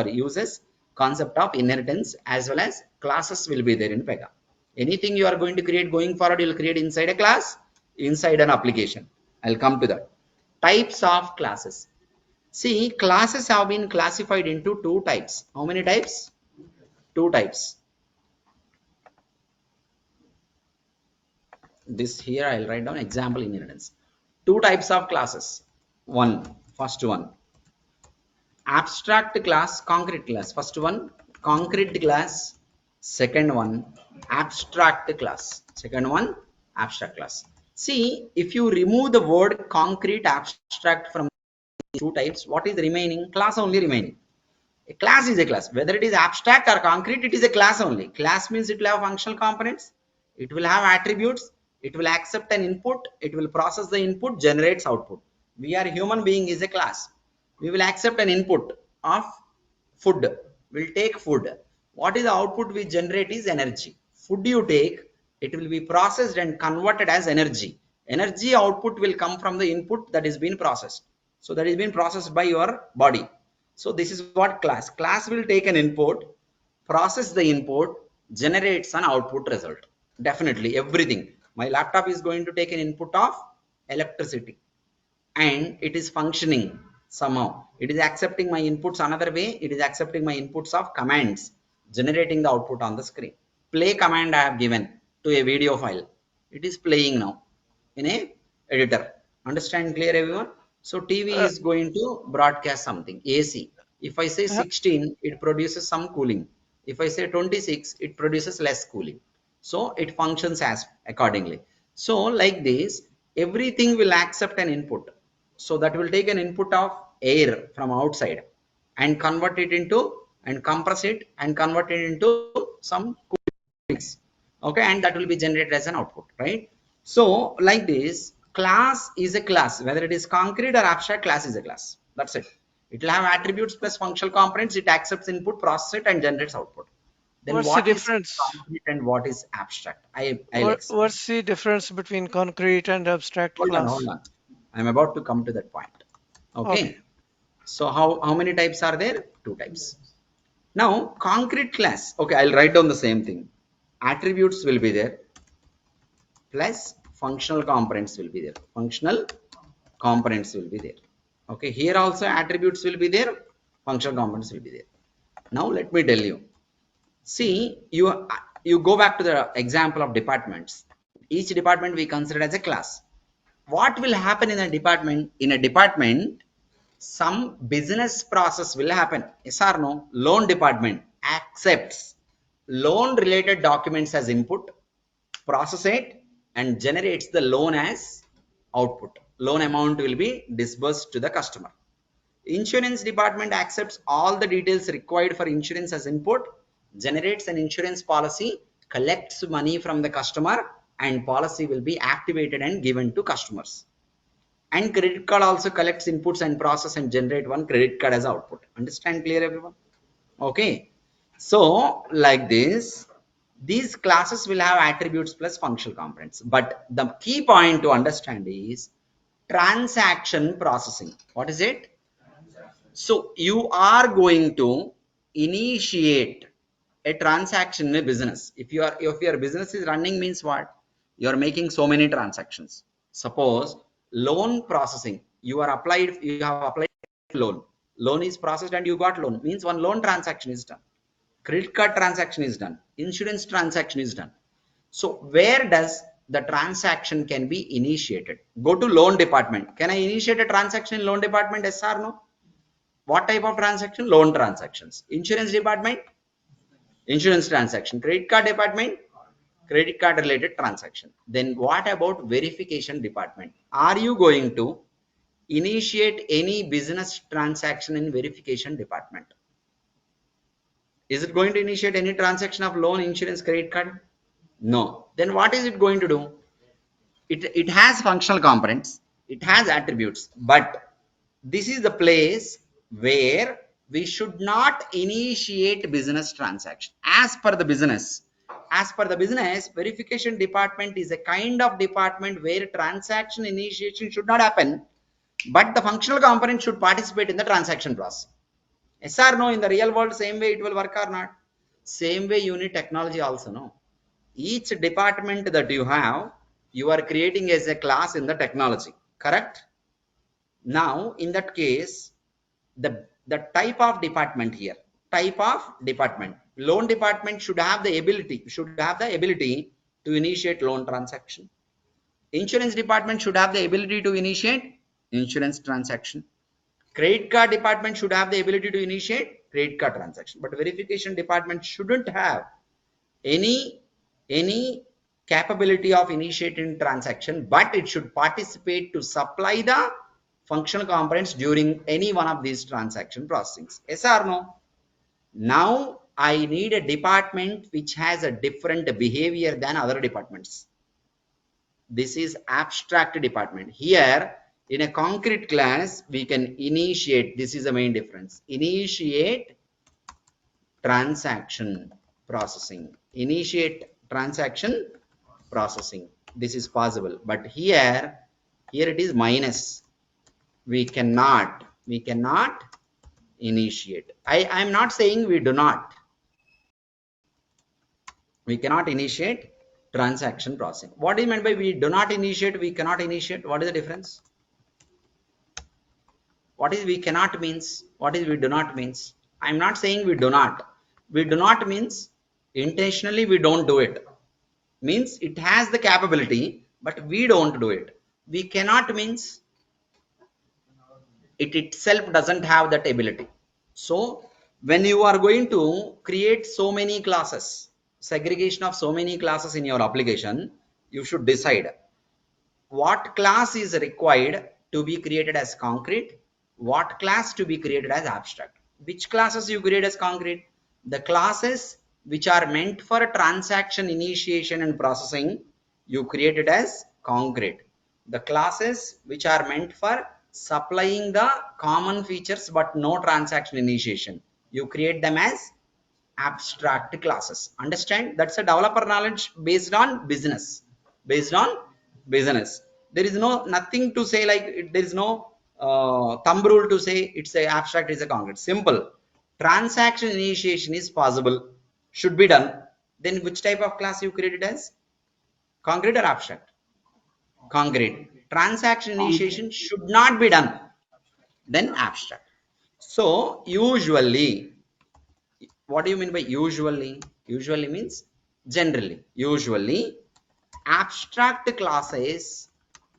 uses concept of inheritance, as well as classes will be there in PEGA. Anything you are going to create going forward, you will create inside a class, inside an application. I'll come to that. Types of classes. See, classes have been classified into two types. How many types? Two types. This here I'll write down example inheritance. Two types of classes. First one, abstract class, concrete class. First one, concrete class. Second one, abstract class. Second one, abstract class. See, if you remove the word concrete, abstract from two types, what is remaining? Class only remaining. A class is a class. Whether it is abstract or concrete, it is a class only. Class means it will have functional components, it will have attributes, it will accept an input, it will process the input, generates output. We are human being is a class. We will accept an input of food. We'll take food. What is the output we generate is energy. Food you take, it will be processed and converted as energy. Energy output will come from the input that is being processed. So that is being processed by your body. So this is what class. Class will take an input, process the input, generates an output result. Definitely everything. My laptop is going to take an input of electricity, and it is functioning somehow. It is accepting my inputs another way. It is accepting my inputs of commands, generating the output on the screen. Play command I have given to a video file. It is playing now in a editor. Understand clear everyone? So TV Uh, is going to broadcast something, AC. If I say uh, 16, it produces some cooling. If I say 26, it produces less cooling. So it functions as accordingly. So like this, everything will accept an input. So that will take an input of air from outside and convert it into, and compress it and convert it into some coolings. Okay, and that will be generated as an output, right? So like this, class is a class. Whether it is concrete or abstract, class is a class. That's it. It will have attributes plus functional components. It accepts input, process it, and generates output. Then what's the what is difference? concrete and what is abstract? I'll explain. What's the difference between concrete and abstract Hold class? on. I'm about to come to that point. Okay. Okay. So how many types are there? Two types. Now concrete class. Okay, I'll write down the same thing. Attributes will be there, plus functional components will be there. Functional components will be there. Okay, here also attributes will be there, functional components will be there. Now let me tell you. See, you go back to the example of departments. Each department we consider as a class. What will happen in a department? In a department, some business process will happen. Yes or no? Loan department accepts loan related documents as input, process it, and generates the loan as output. Loan amount will be disbursed to the customer. Insurance department accepts all the details required for insurance as input, generates an insurance policy, collects money from the customer, and policy will be activated and given to customers. And credit card also collects inputs and process and generate one credit card as output. Understand clear everyone? Okay. So like this, these classes will have attributes plus functional components. But the key point to understand is transaction processing. What is it? So you are going to initiate a transaction in a business. If your business is running, means what? You are making so many transactions. Suppose loan processing, you have applied loan. Loan is processed and you got loan. Means one loan transaction is done. Credit card transaction is done. Insurance transaction is done. So where does the transaction can be initiated? Go to loan department. Can I initiate a transaction in loan department? Yes or no? What type of transaction? Loan transactions. Insurance department, insurance transaction. Credit card department, credit card related transaction. Then what about verification department? Are you going to initiate any business transaction in verification department? Is it going to initiate any transaction of loan, insurance, credit card? No. Then what is it going to do? It has functional components, it has attributes, but this is the place where we should not initiate business transaction. As per the business, verification department is a kind of department where transaction initiation should not happen, but the functional component should participate in the transaction process. Yes or no? In the real world, same way it will work or not? Same way you need technology also, no? Each department that you have, you are creating as a class in the technology, correct? Now, in that case, the type of department here, loan department should have the ability to initiate loan transaction. Insurance department should have the ability to initiate insurance transaction. Credit card department should have the ability to initiate credit card transaction, but verification department shouldn't have any capability of initiating transaction, but it should participate to supply the functional components during any one of these transaction processings. Yes or no? Now I need a department which has a different behavior than other departments. This is abstract department. Here in a concrete class we can initiate, this is the main difference, initiate transaction processing, this is possible, but here it is minus. We cannot initiate. I am not saying we cannot initiate transaction processing. What do you mean by we do not initiate, we cannot initiate? What is the difference? What is we cannot means? What is we do not means? I am not saying we do not. We do not means intentionally we don't do it. Means it has the capability, but we don't do it. We cannot means it itself doesn't have that ability. So when you are going to create so many classes, segregation of so many classes in your application, you should decide what class is required to be created as concrete, what class to be created as abstract. Which classes you create as concrete? The classes which are meant for transaction initiation and processing, you create it as concrete. The classes which are meant for supplying the common features but no transaction initiation, you create them as abstract classes. Understand? That's a developer knowledge based on business. There is nothing to say like there is no thumb rule to say it's a abstract, it's a concrete. Simple. Transaction initiation is possible, should be done. Then which type of class you created as? Concrete or abstract? Concrete. Transaction initiation should not be done, then abstract. So usually, what do you mean by usually? Usually means generally. Usually abstract classes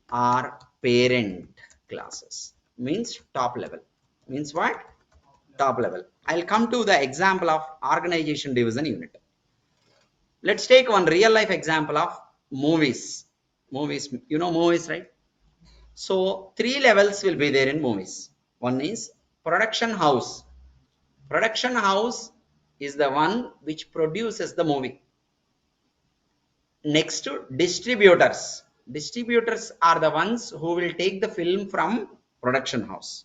are parent classes, means top level. Means what? Top level. I'll come to the example of organization division unit. Let's take one real life example of movies. You know movies, right? So 3 levels will be there in movies. One is production house. Production house is the one which produces the movie. Next to distributors. Distributors are the ones who will take the film from production house.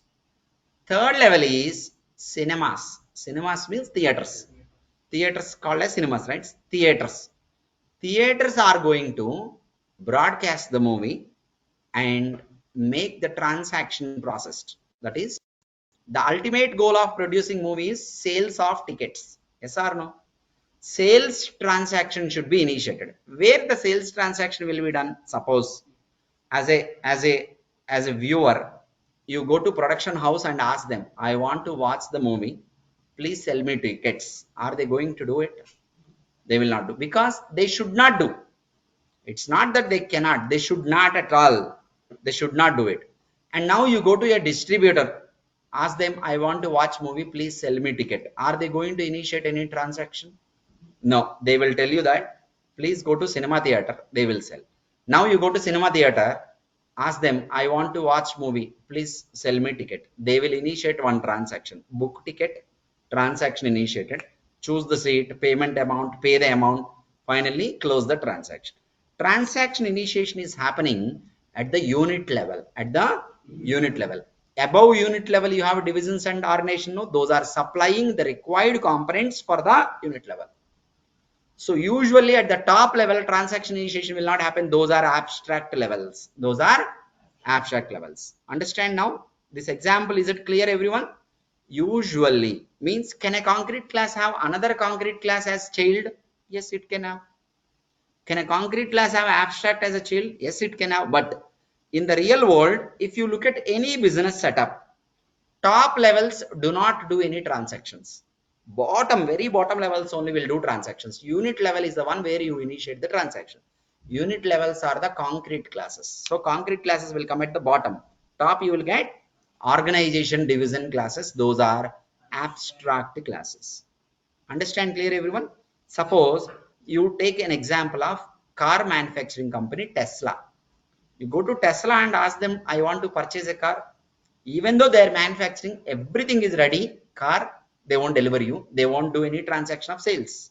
Third level is cinemas. Cinemas means theaters. Theaters called as cinemas, right? Theaters. Theaters are going to broadcast the movie and make the transaction processed. That is, the ultimate goal of producing movie is sales of tickets. Yes or no? Sales transaction should be initiated. Where the sales transaction will be done? Suppose as a viewer, you go to production house and ask them, I want to watch the movie, please sell me tickets. Are they going to do it? They will not do, because they should not do. It's not that they cannot, they should not at all. They should not do it. And now you go to a distributor, ask them, I want to watch movie, please sell me ticket. Are they going to initiate any transaction? No, they will tell you that please go to cinema theater, they will sell. Now you go to cinema theater, ask them, I want to watch movie, please sell me ticket. They will initiate one transaction, book ticket, transaction initiated, choose the seat, payment amount, pay the amount, finally close the transaction. Transaction initiation is happening at the unit level, Above unit level, you have divisions and ordination. No, those are supplying the required components for the unit level. So usually at the top level, transaction initiation will not happen. Those are abstract levels. Those are abstract levels. Understand now? This example, is it clear, everyone? Usually means, can a concrete class have another concrete class as child? Yes, it can have. Can a concrete class have abstract as a child? Yes, it can have. But in the real world, if you look at any business setup, top levels do not do any transactions. Very bottom levels only will do transactions. Unit level is the one where you initiate the transaction. Unit levels are the concrete classes. So concrete classes will come at the bottom. Top you will get organization division classes. Those are abstract classes. Understand clear, everyone? Suppose you take an example of car manufacturing company Tesla. You go to Tesla and ask them, I want to purchase a car. Even though they are manufacturing, everything is ready, car, they won't deliver you. They won't do any transaction of sales.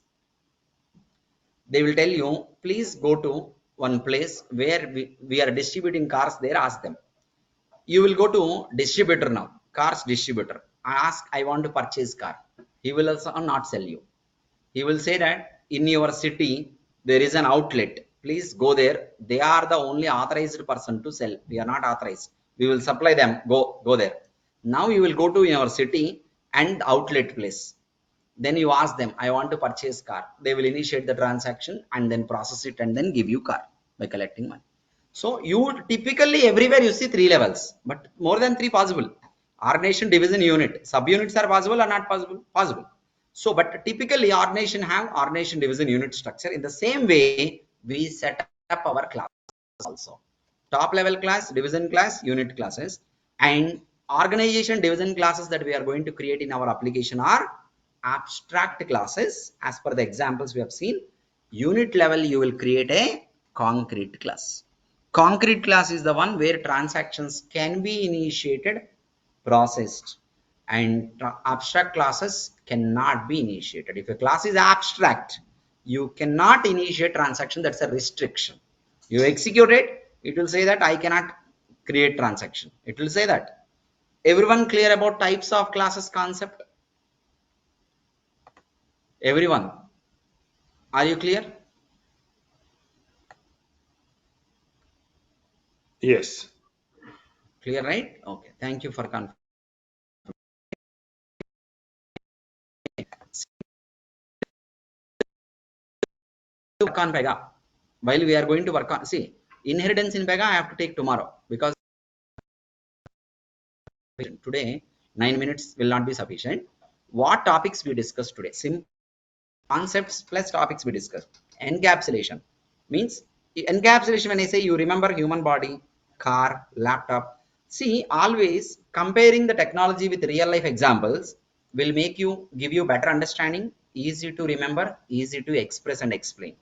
They will tell you, please go to one place where we are distributing cars there, ask them. You will go to distributor now, cars distributor. Ask, I want to purchase car. He will also not sell you. He will say that in your city, there is an outlet. Please go there. They are the only authorized person to sell. We are not authorized. We will supply them. Go there. Now you will go to your city and outlet place. Then you ask them, I want to purchase car. They will initiate the transaction and then process it and then give you car by collecting money. So you typically everywhere you see three levels, but more than three possible. Ordination, division, unit. Subunits are possible or not possible? Possible. So, but typically ordination have ordination, division, unit structure. In the same way, we set up our classes also. Top level class, division class, unit classes, and organization division classes that we are going to create in our application are abstract classes. As per the examples we have seen, unit level you will create a concrete class. Concrete class is the one where transactions can be initiated, processed, and abstract classes cannot be initiated. If a class is abstract, you cannot initiate transaction. That's a restriction. You execute it, it will say that I cannot create transaction. It will say that. Everyone clear about types of classes concept? Everyone, are you clear? Yes. Clear, right? Okay, thank you for confirming. Work on PEGA. While we are going to work on, see, inheritance in PEGA I have to take tomorrow, because today 9 minutes will not be sufficient. What topics we discussed today? Simple concepts plus topics we discussed. Encapsulation means, encapsulation, when I say, you remember human body, car, laptop. See, always comparing the technology with real life examples will give you better understanding, easy to remember, easy to express and explain.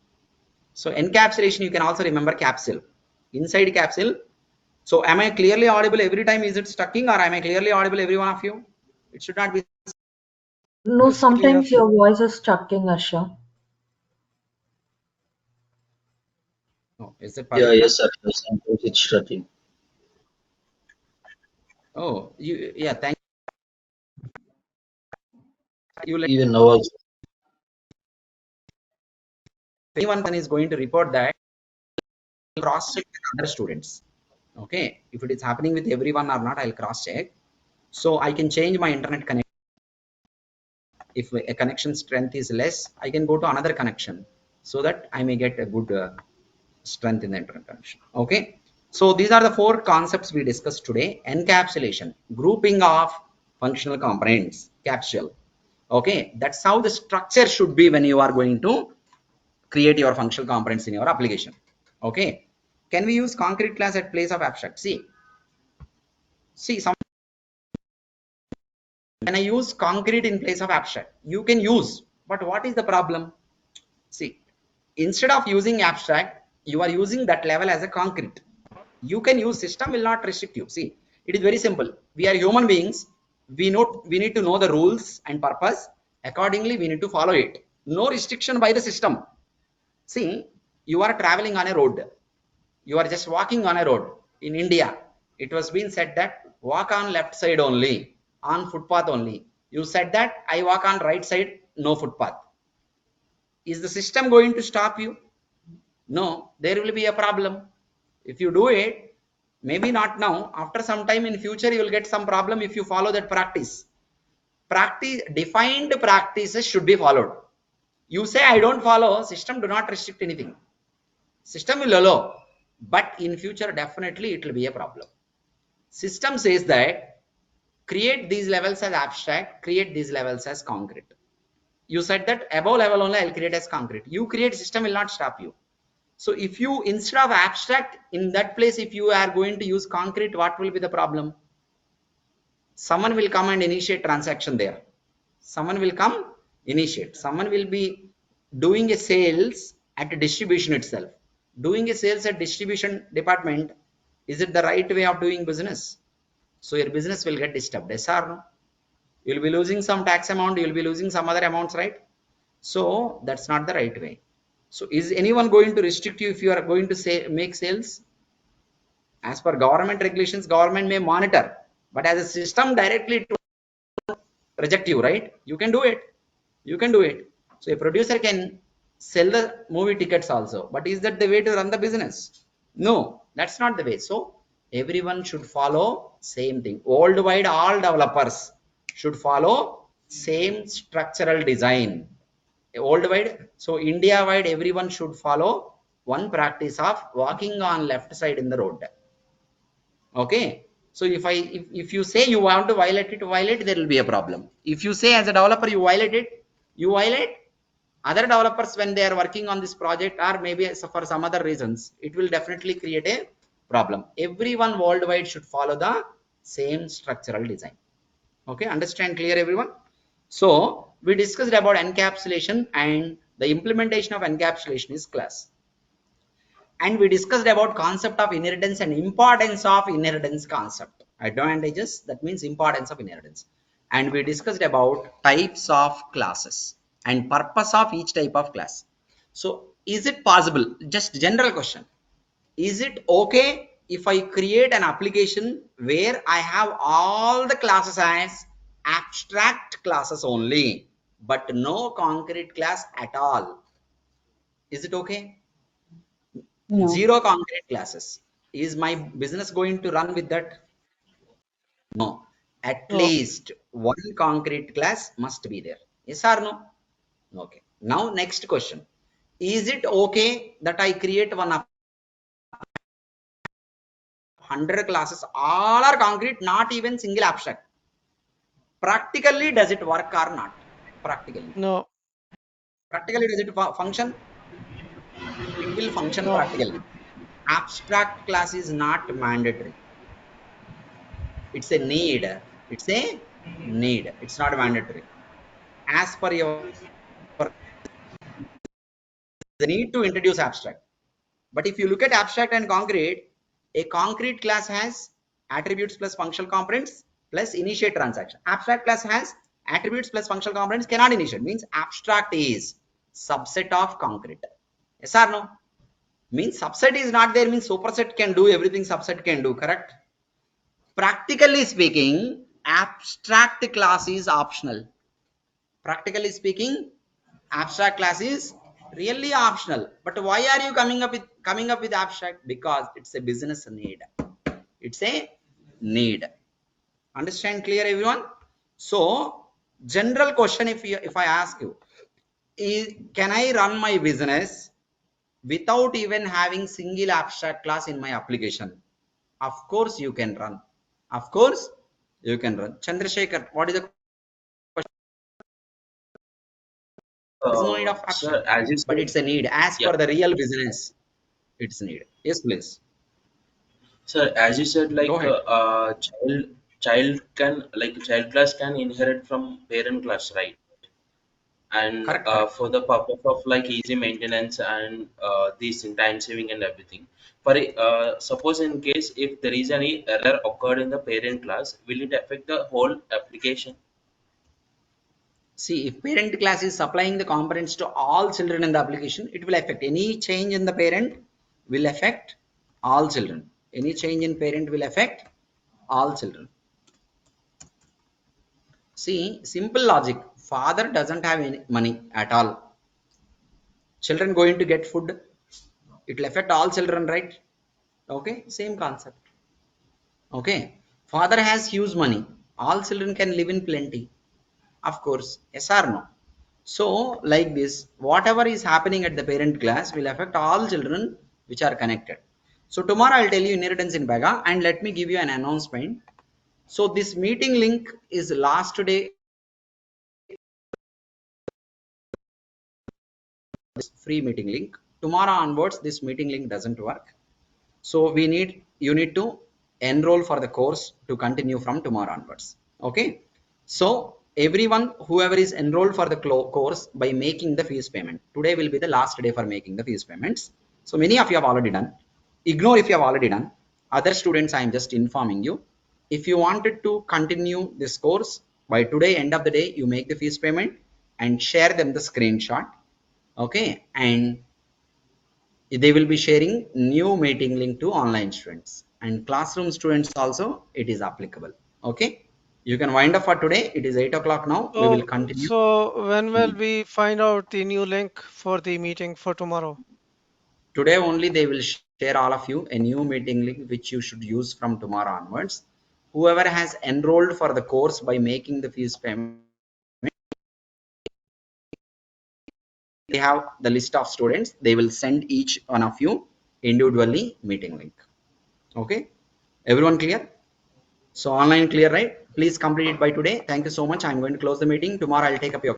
So encapsulation, you can also remember capsule. Inside capsule. So am I clearly audible every time? Is it stucking, or am I clearly audible every one of you? It should not be. No, It's clear. sometimes your voice is stucking, Harsha. Oh, is it Yeah, perfect now? yes, sir. Yes, sometimes it's studying. Oh, yeah, thank you. Let Even now also. anyone is going to report that, cross check with other students. Okay, if it is happening with everyone or not, I'll cross check. So I can change my internet connection. If a connection strength is less, I can go to another connection so that I may get a good strength in the internet connection. Okay, so these are the four concepts we discussed today. Encapsulation, grouping of functional components, capsule. Okay, that's how the structure should be when you are going to create your functional components in your application. Okay, can we use concrete class at place of abstract? See, some, when I use concrete in place of abstract, you can use, but what is the problem? See, instead of using abstract, you are using that level as a concrete. You can use, system will not restrict you. See, it is very simple. We are human beings. We need to know the rules and purpose. Accordingly, we need to follow it. No restriction by the system. See, you are traveling on a road. You are just walking on a road in India. it was being said that walk on left side only, on footpath only. You said that I walk on right side, no footpath. Is the system going to stop you? No, there will be a problem. If you do it, maybe not now, after some time in future, you will get some problem if you follow that practice. Defined practices should be followed. You say, I don't follow, system do not restrict anything. System will allow, but in future, definitely it will be a problem. System says that create these levels as abstract, create these levels as concrete. You said that above level only I'll create as concrete. You create, system will not stop you. So if you, instead of abstract, in that place, if you are going to use concrete, what will be the problem? Someone will come and initiate transaction there. Someone will come, initiate. Someone will be doing a sales at a distribution itself. Doing a sales at distribution department, is it the right way of doing business? So your business will get disturbed. Yes or no? You'll be losing some tax amount, you'll be losing some other amounts, right? So that's not the right way. So is anyone going to restrict you if you are going to say make sales? As per government regulations, government may monitor, but as a system directly to reject you, right? You can do it. You can do it. So a producer can sell the movie tickets also, but is that the way to run the business? No, that's not the way. So everyone should follow same thing. Worldwide, all developers should follow same structural design. Worldwide, so India wide, everyone should follow one practice of walking on left side in the road. Okay, so if you say you want to violate, there will be a problem. If you say as a developer you violate it, you violate, other developers when they are working on this project or maybe for some other reasons, it will definitely create a problem. Everyone worldwide should follow the same structural design. Okay, understand clear everyone? So we discussed about encapsulation, and the implementation of encapsulation is class. And we discussed about concept of inheritance and importance of inheritance concept. Advantages, that means importance of inheritance. And we discussed about types of classes and purpose of each type of class. So is it possible, just general question, is it okay if I create an application where I have all the classes as abstract classes only, but no concrete class at all? Is it okay? No. Zero concrete classes. Is my business going to run with that? No. At No. least one concrete class must be there. Yes or no? Okay. Now next question. Is it okay that I create one 100 classes, all are concrete, not even single abstract? Practically, does it work or not? Practically. No. Practically, does it function? It will function No. practically. Abstract class is not mandatory. It's a need. It's a need. It's not mandatory. As per your the need to introduce abstract. But if you look at abstract and concrete, a concrete class has attributes plus functional components plus initiate transaction. Abstract class has attributes plus functional components cannot initiate. Means abstract is subset of concrete. Yes or no? Means subset is not there, means superset can do everything subset can do, correct? Practically speaking, abstract class is optional. Practically speaking, abstract class is really optional. But why are you coming up with abstract? Because it's a business need. It's a need. Understand clear everyone? So general question, if I ask you, can I run my business without even having single abstract class in my application? Of course you can run. Of course you can run. Chandrasekhar, what is the question? There is no need of Sir, abstract, as you but said, it's a need. As yeah, per the real business, it's need. Yes, please. sir, as you said, Go ahead. child class can inherit from parent class, right? And Correct, correct. for the purpose of like easy maintenance and this in time saving and everything. For suppose in case if there is any error occurred in the parent class, will it affect the whole application? See, if parent class is supplying the components to all children in the application, it will affect any change in the parent will affect all children. Any change in parent will affect all children. See, simple logic. Father doesn't have any money at all. Children going to get food. It will affect all children, right? Okay, same concept. Okay, father has huge money. All children can live in plenty. Of course, yes or no? So, like this, whatever is happening at the parent class will affect all children which are connected. So, tomorrow I'll tell you inheritance in PEGA, and let me give you an announcement. So, this meeting link is last day, this free meeting link. Tomorrow onwards, this meeting link doesn't work. So, you need to enroll for the course to continue from tomorrow onwards. Okay. So, everyone, whoever is enrolled for the course by making the fees payment, today will be the last day for making the fees payments. So, many of you have already done. Ignore if you have already done. Other students, I am just informing you. If you wanted to continue this course, by today, end of the day, you make the fees payment and share them the screenshot. Okay. And they will be sharing new meeting link to online students, and classroom students also it is applicable. Okay, you can wind up for today. It is 8 o'clock now. We will continue. So when will we find out the new link for the meeting for tomorrow? Today only they will share all of you a new meeting link which you should use from tomorrow onwards. Whoever has enrolled for the course by making the fees payment, they have the list of students. They will send each one of you individually meeting link. Okay, everyone clear? So online clear, right? Please complete it by today. Thank you so much. I'm going to close the meeting. Tomorrow I'll take up your